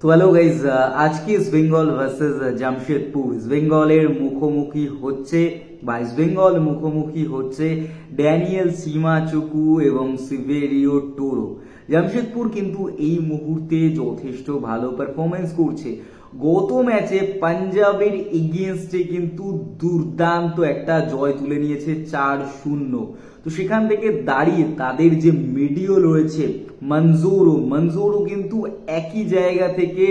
তো hello guys, আজকে east Bengal versus Jamshedpur. East বেঙ্গলের মুখোমুখি হচ্ছে ইস্ট বেঙ্গল মুখোমুখি হচ্ছে ড্যানিয়েল সিমাচুকু এবং সিভেরিও টোরো। জামশেদপুর কিন্তু এই মুহূর্তে যথেষ্ট ভালো পারফরমেন্স করছে। গত ম্যাচে পাঞ্জাবের এগেইনস্টে কিন্তু দুর্দান্ত একটা জয় তুলে নিয়েছে 4-0। তো সেখান থেকে দাঁড়িয়ে তাদের যে মিডিও রয়েছে মঞ্জুরও কিন্তু একই জায়গা থেকে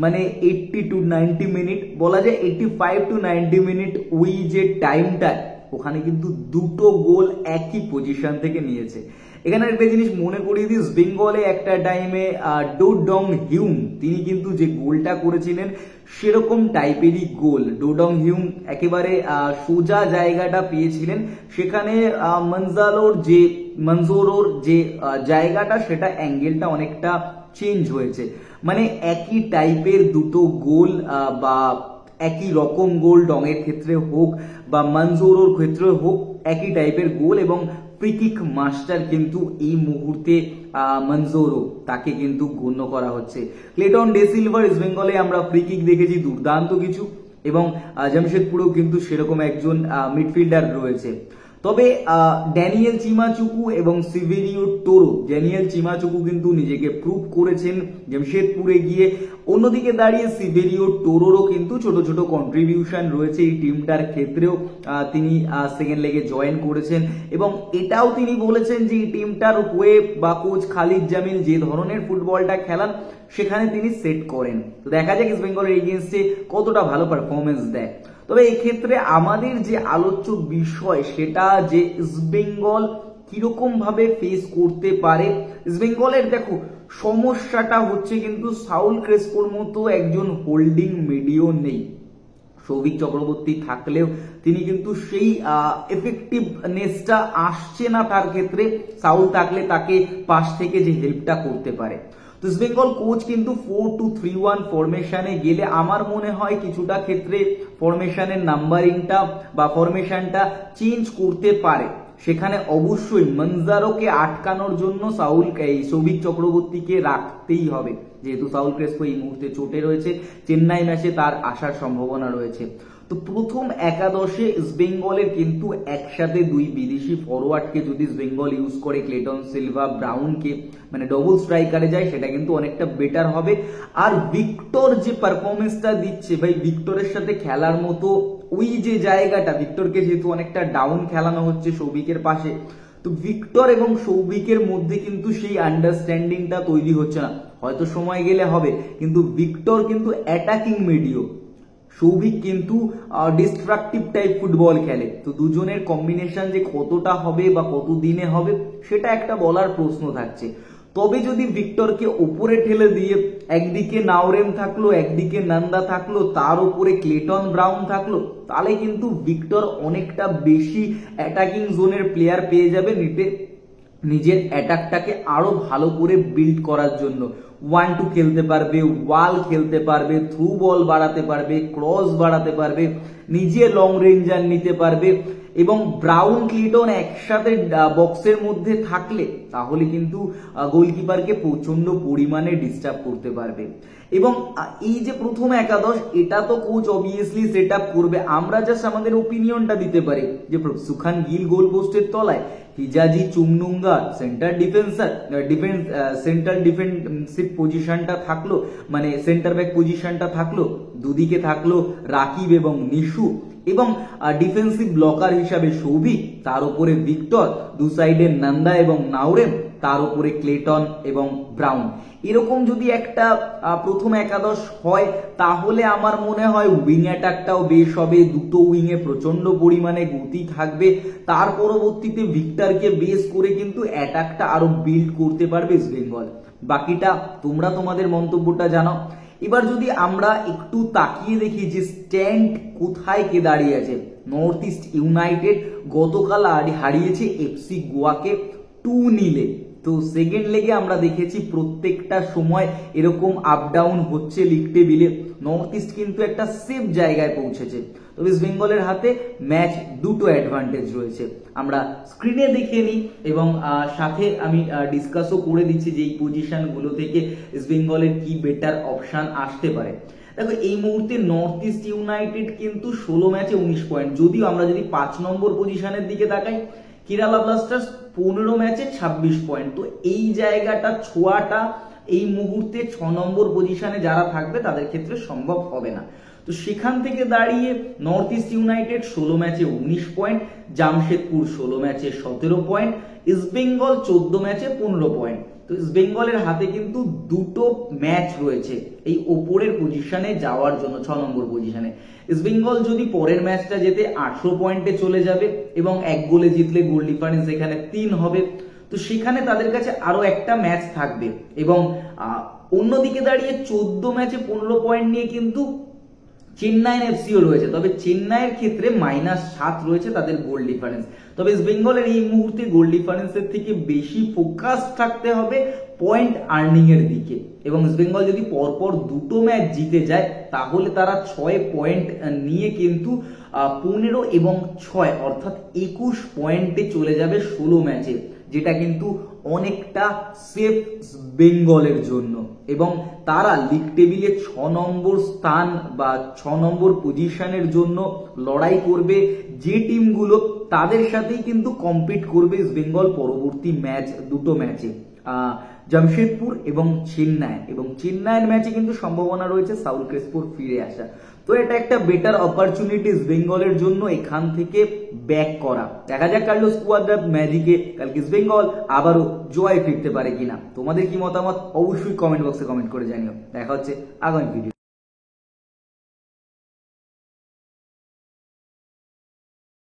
মানে 80 to 90 মিনিট, বলা যায় 85 to 90 মিনিট, ওই যে টাইমটা ওখানে কিন্তু দুটো গোল একই পজিশন থেকে নিয়েছে। এখানে একটা জিনিস মনে করিয়ে দিই, বেঙ্গলে একটা টাইমে ডো ডং হিউম তিনি কিন্তু যে গোলটা করেছিলেন সেরকম টাইপেরই গোল। ডো ডং হিউম একেবারে সোজা জায়গাটা পেয়েছিলেন, সেখানে মঞ্জুরোর যে জায়গাটা সেটা অ্যাঙ্গেলটা অনেকটা চেঞ্জ হয়েছে। মানে একই টাইপের দুটো গোল বা একই রকম গোল ডংয়ের ক্ষেত্রে হোক বা মঞ্জুরোর ক্ষেত্রে হোক, একই টাইপের গোল। এবং ফ্রিকিক মাস্টার কিন্তু এই মুহূর্তে মঞ্জুরো, তাকে কিন্তু গণ্য করা হচ্ছে। ক্লেটন ডে সিলভার ইস্ট বেঙ্গলে আমরা ফ্রিকিক দেখেছি দুর্দান্ত কিছু, এবং জামশেদপুরেও কিন্তু সেরকম একজন মিডফিল্ডার রয়েছে। তবে ড্যানিয়েল চিমাচুকু এবং সিভেরিও টোরো, ড্যানিয়েল চিমাচুকু কিন্তু নিজেকে প্রুভ করেছেন জামশেদপুরে গিয়ে। অন্যদিকে দাঁড়িয়ে সিভেরিও টোরোরও কিন্তু ছোট ছোট কন্ট্রিবিউশন রয়েছে এই টিমটার ক্ষেত্রেও। তিনি সেকেন্ড লেগে জয়েন করেছেন এবং এটাও তিনি বলেছেন যে এই টিমটার হয়ে বা কোচ খালিদ জামিল যে ধরনের ফুটবলটা খেলান সেখানে তিনি সেট করেন। তো দেখা যাক ইস্ট বেঙ্গলের এগেইনস্টে কতটা ভালো পারফরমেন্স দেয়। তবে এক্ষেত্রে আমাদের যে আলোচ্য বিষয় সেটা যে ইস্ট বেঙ্গল কিরকম ভাবে ফেস করতে পারে। ইস্ট বেঙ্গলের দেখো সমস্যাটা হচ্ছে কিন্তু সাউল ক্রেসপোর মতো একজন হোল্ডিং মিডিও নেই। সৌভিক চক্রবর্তী থাকলেও তিনি কিন্তু সেই এফেক্টিভনেসটা আসছে না তার ক্ষেত্রে। সাউল থাকলে তাকে পাশ থেকে যে হেল্পটা করতে পারে। তো ইস্ট বেঙ্গল কোচ কিন্তু 4-2-3-1 ফরমেশনে গেলে আমার মনে হয় কিছুটা ক্ষেত্রে ফরমেশনের নাম্বারিংটা বা ফরমেশনটা চেঞ্জ করতে পারে। সেখানে অবশ্যই মঞ্জারোকে আটকানোর জন্য সৌভিক চক্রবর্তীকে রাখতেই হবে, যেহেতু সাউল ক্রেসপো এই মুহূর্তে চোটে রয়েছে। চেন্নাই ম্যাচে তার আসার সম্ভাবনা রয়েছে। তো প্রথম একাদশে ইস্ট বেঙ্গলের কিন্তু একসাথে দুই বিদেশি ফরওয়ার্ডকে যদি ইস্ট বেঙ্গল ইউজ করে, ক্লেটন সিলভা ব্রাউনকে, মানে ডবল স্ট্রাইকারে যায়, সেটা কিন্তু অনেকটা বেটার হবে। আর ভিক্টর যে পারফরমেন্সটা দিচ্ছে ভাই, ভিক্টরের সাথে খেলার মতো ওই যে জায়গাটা, ভিক্টরকে যেহেতু অনেকটা ডাউন খেলানো হচ্ছে সৌভিকের পাশে, তো ভিক্টর এবং সৌভিকের মধ্যে কিন্তু সেই আন্ডারস্ট্যান্ডিংটা তৈরি হচ্ছে না। হয়তো সময় গেলে হবে, কিন্তু ভিক্টর কিন্তু অ্যাটাকিং মিডিও, সৌভিক কিন্তু ডিস্ট্রাকটিভ টাইপ ফুটবল খেলে। তো দুজনের কম্বিনেশন যে কতটা হবে বা কত দিনে হবে সেটা একটা বলার প্রশ্ন থাকছে। তবে যদি ভিক্টরকে ওপরে ঠেলে দিয়ে একদিকে নাওরেম থাকলো, একদিকে নন্দা থাকলো, তার উপরে ক্লেটন ব্রাউন থাকলো, তাহলে কিন্তু ভিক্টর অনেকটা বেশি অ্যাটাকিং জোনের প্লেয়ার পেয়ে যাবে নিজের অ্যাটাকটাকে আরো ভালো করে বিল্ড করার জন্য। 1-2 খেলতে পারবে, ওয়াল খেলতে পারবে, থ্রু বল বাড়াতে পারবে, ক্রস বাড়াতে পারবে, নিজে লং রেঞ্জার নিতে পারবে। এবং ব্রাউন ক্লিটন একসাথে বক্সের মধ্যে থাকলে তাহলে কিন্তু গোলকিপারকে প্রচন্ড পরিমাণে ডিস্টার্ব করতে পারবে। এবং এই যে প্রথম একাদশ, এটা তো কোচ অবভিয়াসলি সেট আপ করবে। আমরা জাস্ট আমাদের ওপিনিয়নটা দিতে পারি যে সুখান গিল গোল পোস্টের তলায়, হিজাজি চুংনুঙ্গা সেন্টার ডিফেন্সিভ পজিশনটা থাকলো, মানে সেন্টার ব্যাক পজিশনটা থাকলো, দুদিকে থাকলো রাকিব এবং নিশু, এবং ডিফেন্সিভ ব্লকার হিসাবে সৌভিক, তার উপরে ভিক্টর, দু সাইডে নন্দা এবং নাওরেম, তার উপরে ক্লেটন এবং ব্রাউন। এরকম যদি একটা প্রথম একাদশ হয় তাহলে আমার মনে হয় উইং অ্যাটাকটাও বেশ হবে। দুটো উইং এ প্রচন্ড পরিমাণে গতি থাকবে। তার পরবর্তীতে ভিক্টরকে বেস করে কিন্তু অ্যাটাকটা আরো বিল্ড করতে পারবে ইস্ট বেঙ্গল। বাকিটা তোমরা তোমাদের মন্তব্যটা জানাও। এবার যদি আমরা একটু তাকিয়ে দেখি যে স্ট্যান্ড কোথায় কে দাঁড়িয়ে আছে। নর্থ ইস্ট ইউনাইটেড গতকাল হারিয়েছে এফসি গোয়াকে 2-0। তো সেকেন্ড লেগে আমরা দেখেছি প্রত্যেকটা সময় এরকম আপ ডাউন হচ্ছে লিগ টেবিলে, নর্থ ইস্ট কিন্তু একটা সেফ জায়গায় পৌঁছেছে। তো ইস্ট বেঙ্গলের হাতে ম্যাচ দুটো অ্যাডভান্টেজ রয়েছে, আমরা স্ক্রিনে দেখে নিই এবং সাথে আমি ডিসকাসও করে দিচ্ছি যে এই পজিশনগুলো থেকে ইস্ট বেঙ্গলের কি বেটার অপশন আসতে পারে। দেখো এই মুহূর্তে নর্থ ইস্ট ইউনাইটেড কিন্তু 16 ম্যাচে 19 পয়েন্ট, যদিও আমরা যদি 5 নম্বর পজিশনের দিকে তাকাই কেরালা ব্লাস্টার্স 15 ম্যাচে 26 পয়েন্ট। তো এই জায়গাটা ছোঁয়াটা এই মুহূর্তে 6 নম্বর পজিশনে যারা থাকবে তাদের ক্ষেত্রে সম্ভব হবে না। তো সেখান থেকে দাঁড়িয়ে নর্থ ইস্ট ইউনাইটেড 16 ম্যাচে 19 পয়েন্ট, জামশেদপুর 16 ম্যাচে 17 পয়েন্ট, ইস্ট বেঙ্গল 14 ম্যাচে 15 পয়েন্ট। তো ইস্ট বেঙ্গলের হাতে কিন্তু দুটো ম্যাচ রয়েছে এই ওপরের পজিশনে যাওয়ার জন্য, 6 নম্বর পজিশনে। ইস্ট বেঙ্গল যদি পরের ম্যাচটা যেতে 18 পয়েন্টে চলে যাবে এবং 1 গোলে জিতলে গোল ডিফারেন্স এখানে 3 হবে, তো সেখানে তাদের কাছে আরো একটা ম্যাচ থাকবে। এবং অন্যদিকে দাঁড়িয়ে 14 ম্যাচে 15 পয়েন্ট নিয়ে কিন্তু চেন্নাই এফসিও রয়েছে, তবে চেন্নাইয়ের ক্ষেত্রে -7 রয়েছে তাদের গোল ডিফারেন্স। তবে ইস্ট বেঙ্গলের এই মুহূর্তে গোল ডিফারেন্সের থেকে বেশি ফোকাস থাকতে হবে পয়েন্ট আর্নিং এর দিকে, এবং ইস্ট বেঙ্গল যদি পরপর দুটো ম্যাচ জিতে যায় তাহলে তারা 6 পয়েন্ট নিয়ে কিন্তু 15 এবং 6 অর্থাৎ 21 পয়েন্টে চলে যাবে 16 ম্যাচে, যেটা কিন্তু অনেকটা সেফ বেঙ্গলের জন্য। এবং তারা লিগ টেবিলে 6 নম্বর স্থান বা 6 নম্বর পজিশনের জন্য লড়াই করবে যে টিমগুলো, তাদের সাথেই কিন্তু কম্পিট করবে ইস্ট বেঙ্গল পরবর্তী ম্যাচ দুটো ম্যাচে, জামশেদপুর এবং চেন্নাই। এবং চেন্নাইয়ের ম্যাচে কিন্তু সম্ভাবনা রয়েছে সাউল ক্রেসপোর ফিরে আসা। তো এটা একটা বেটার অপরচুনিটি ইস্ট বেঙ্গলের জন্য এখান থেকে ব্যাক করা। দেখা যাক কার্লোস কুয়াদ্রার ম্যাজিকে কালকে ইস্ট বেঙ্গল আবারও জয় ফিরতে পারে কিনা। তোমাদের কি মতামত অবশ্যই কমেন্ট বক্সে কমেন্ট করে জানিও। দেখা হচ্ছে আগামী ভিডিও।